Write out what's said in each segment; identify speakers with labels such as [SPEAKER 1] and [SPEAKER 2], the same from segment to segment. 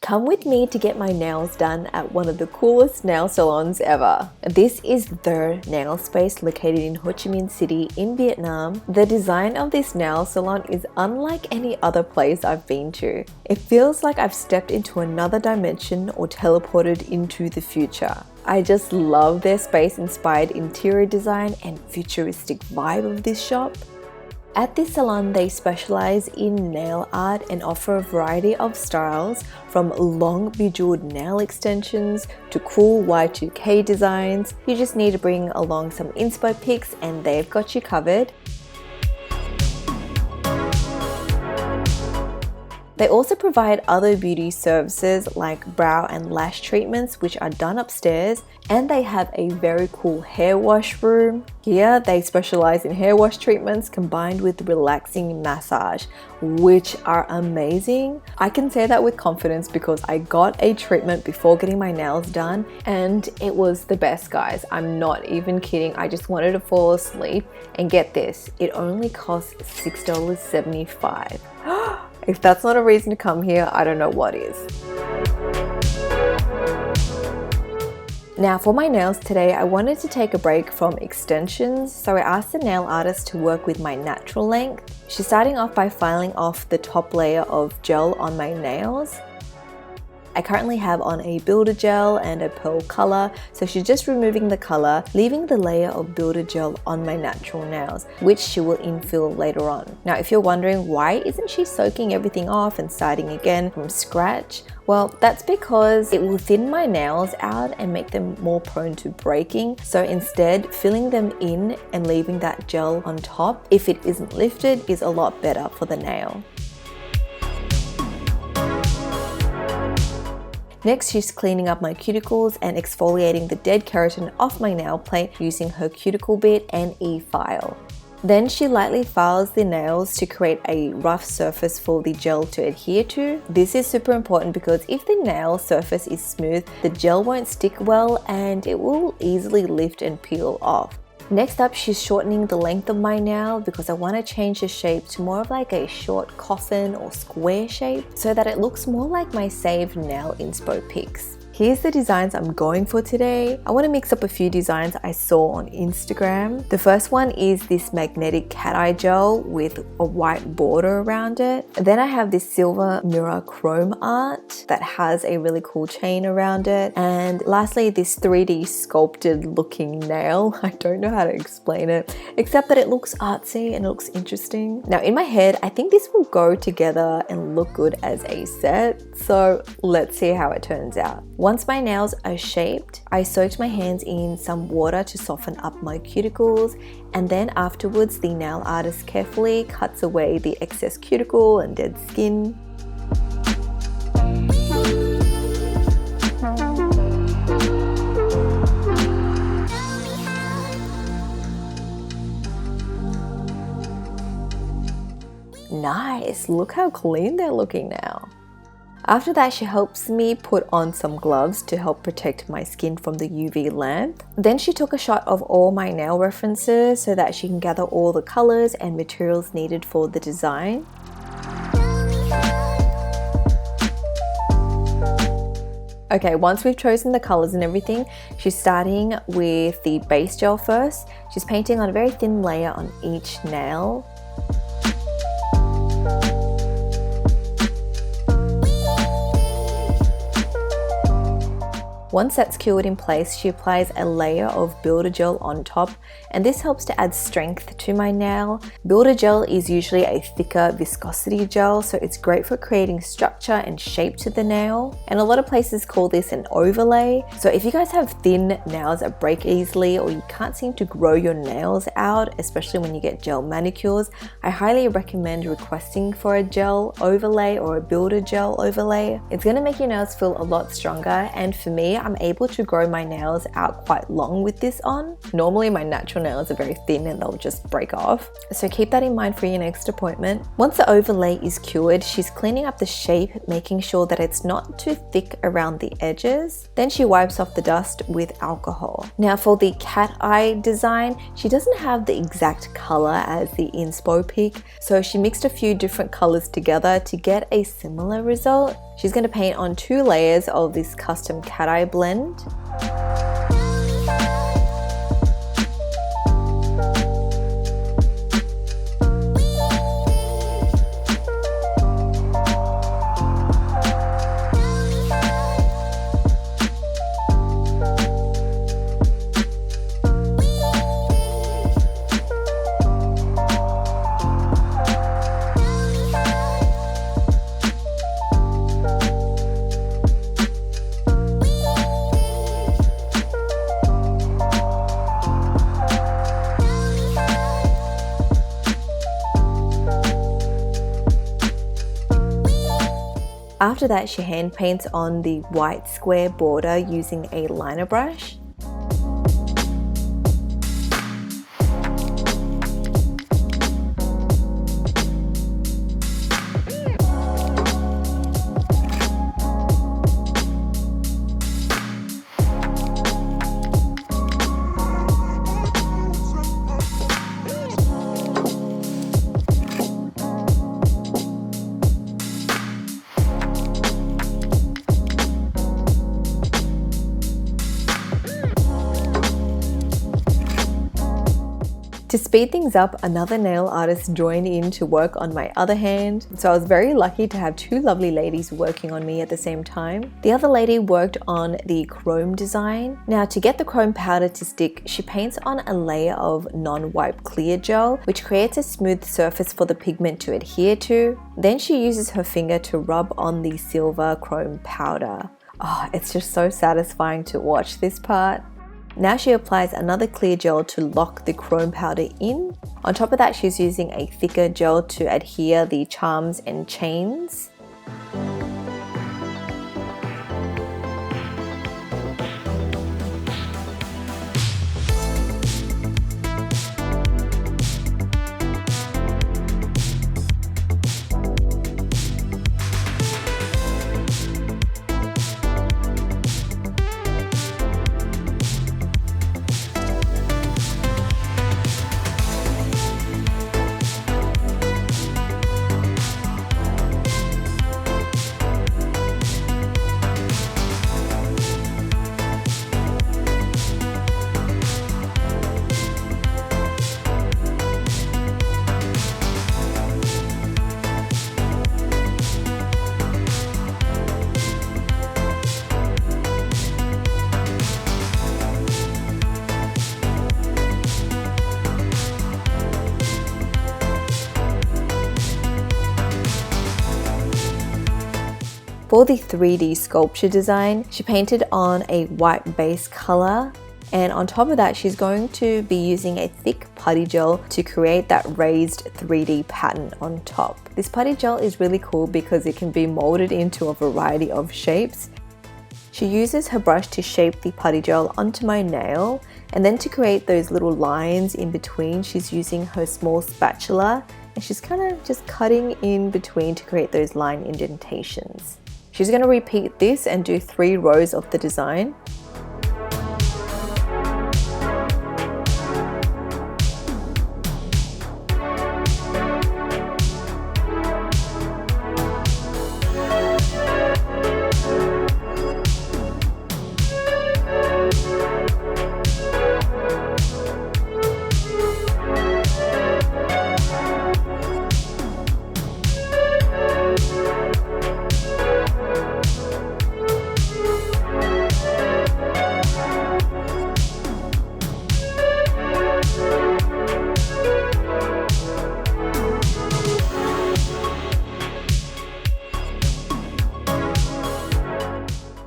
[SPEAKER 1] Come with me to get my nails done at one of the coolest nail salons ever. This is Ther nail space located in Ho Chi Minh City in Vietnam. The design of this nail salon is unlike any other place I've been to. It feels like I've stepped into another dimension or teleported into the future. I just love their space-inspired interior design and futuristic vibe of this shop. At this salon, they specialize in nail art and offer a variety of styles from long bejeweled nail extensions to cool Y2K designs. You just need to bring along some inspo pics and they've got you covered. They also provide other beauty services like brow and lash treatments, which are done upstairs, and they have a very cool hair wash room. Here they specialize in hair wash treatments combined with relaxing massage, which are amazing. I can say that with confidence because I got a treatment before getting my nails done and it was the best, guys. I'm not even kidding. I just wanted to fall asleep, and get this, it only costs $6.75. If that's not a reason to come here, I don't know what is. Now for my nails today, I wanted to take a break from extensions, so I asked the nail artist to work with my natural length. She's starting off by filing off the top layer of gel on my nails. I currently have on a builder gel and a pearl color, so she's just removing the color, leaving the layer of builder gel on my natural nails, which she will infill later on. Now, if you're wondering why isn't she soaking everything off and starting again from scratch, well, that's because it will thin my nails out and make them more prone to breaking. So instead, filling them in and leaving that gel on top, if it isn't lifted, is a lot better for the nail. Next, she's cleaning up my cuticles and exfoliating the dead keratin off my nail plate using her cuticle bit and e-file. Then she lightly files the nails to create a rough surface for the gel to adhere to. This is super important because if the nail surface is smooth, the gel won't stick well and it will easily lift and peel off. Next up, she's shortening the length of my nail because I want to change the shape to more of like a short coffin or square shape so that it looks more like my saved nail inspo pics. Here's the designs I'm going for today. I want to mix up a few designs I saw on Instagram. The first one is this magnetic cat eye gel with a white border around it. Then I have this silver mirror chrome art that has a really cool chain around it. And lastly, this 3D sculpted looking nail. I don't know how to explain it, except that it looks artsy and it looks interesting. Now in my head, I think this will go together and look good as a set. So let's see how it turns out. Once my nails are shaped, I soaked my hands in some water to soften up my cuticles, and then afterwards the nail artist carefully cuts away the excess cuticle and dead skin. Nice, look how clean they're looking now. After that, she helps me put on some gloves to help protect my skin from the UV lamp. Then she took a shot of all my nail references so that she can gather all the colors and materials needed for the design. Okay, once we've chosen the colors and everything, she's starting with the base gel first. She's painting on a very thin layer on each nail. Once that's cured in place, she applies a layer of builder gel on top, and this helps to add strength to my nail. Builder gel is usually a thicker viscosity gel, so it's great for creating structure and shape to the nail. And a lot of places call this an overlay. So if you guys have thin nails that break easily or you can't seem to grow your nails out, especially when you get gel manicures, I highly recommend requesting for a gel overlay or a builder gel overlay. It's going to make your nails feel a lot stronger, and for me, I'm able to grow my nails out quite long with this on. Normally my natural nails are very thin and they'll just break off. So keep that in mind for your next appointment. Once the overlay is cured, she's cleaning up the shape, making sure that it's not too thick around the edges. Then she wipes off the dust with alcohol. Now for the cat eye design, she doesn't have the exact color as the inspo pic, so she mixed a few different colors together to get a similar result. She's going to paint on 2 layers of this custom cat eye blend. After that, she hand paints on the white square border using a liner brush. To speed things up, another nail artist joined in to work on my other hand, so I was very lucky to have 2 lovely ladies working on me at the same time. The other lady worked on the chrome design. Now, to get the chrome powder to stick, she paints on a layer of non-wipe clear gel, which creates a smooth surface for the pigment to adhere to. Then she uses her finger to rub on the silver chrome powder. Oh, it's just so satisfying to watch this part. Now she applies another clear gel to lock the chrome powder in. On top of that, she's using a thicker gel to adhere the charms and chains. For the 3D sculpture design, she painted on a white base color, and on top of that, she's going to be using a thick putty gel to create that raised 3D pattern on top. This putty gel is really cool because it can be molded into a variety of shapes. She uses her brush to shape the putty gel onto my nail, and then to create those little lines in between, she's using her small spatula, and she's kind of just cutting in between to create those line indentations. She's going to repeat this and do 3 rows of the design.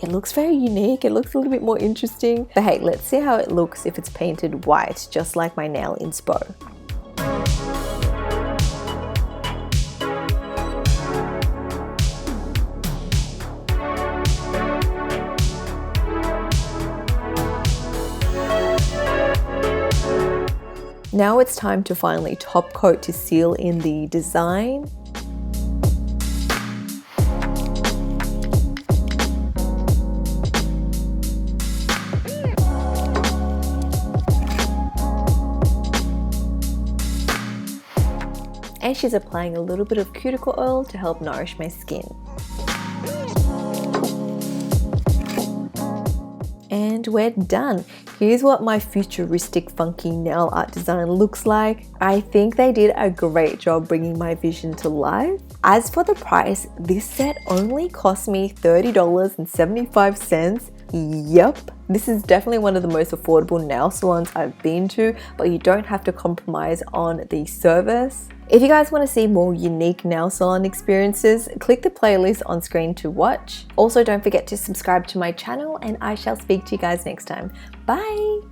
[SPEAKER 1] It looks very unique, it looks a little bit more interesting, but hey, let's see how it looks if it's painted white, just like my nail inspo. Now it's time to finally top coat to seal in the design. And she's applying a little bit of cuticle oil to help nourish my skin. we're done. Here's what my futuristic funky nail art design looks like. I think they did a great job bringing my vision to life. As for the price, this set only cost me $30.75. Yep, this is definitely one of the most affordable nail salons I've been to, but you don't have to compromise on the service. If you guys want to see more unique nail salon experiences, click the playlist on screen to watch. Also, don't forget to subscribe to my channel, and I shall speak to you guys next time. Bye!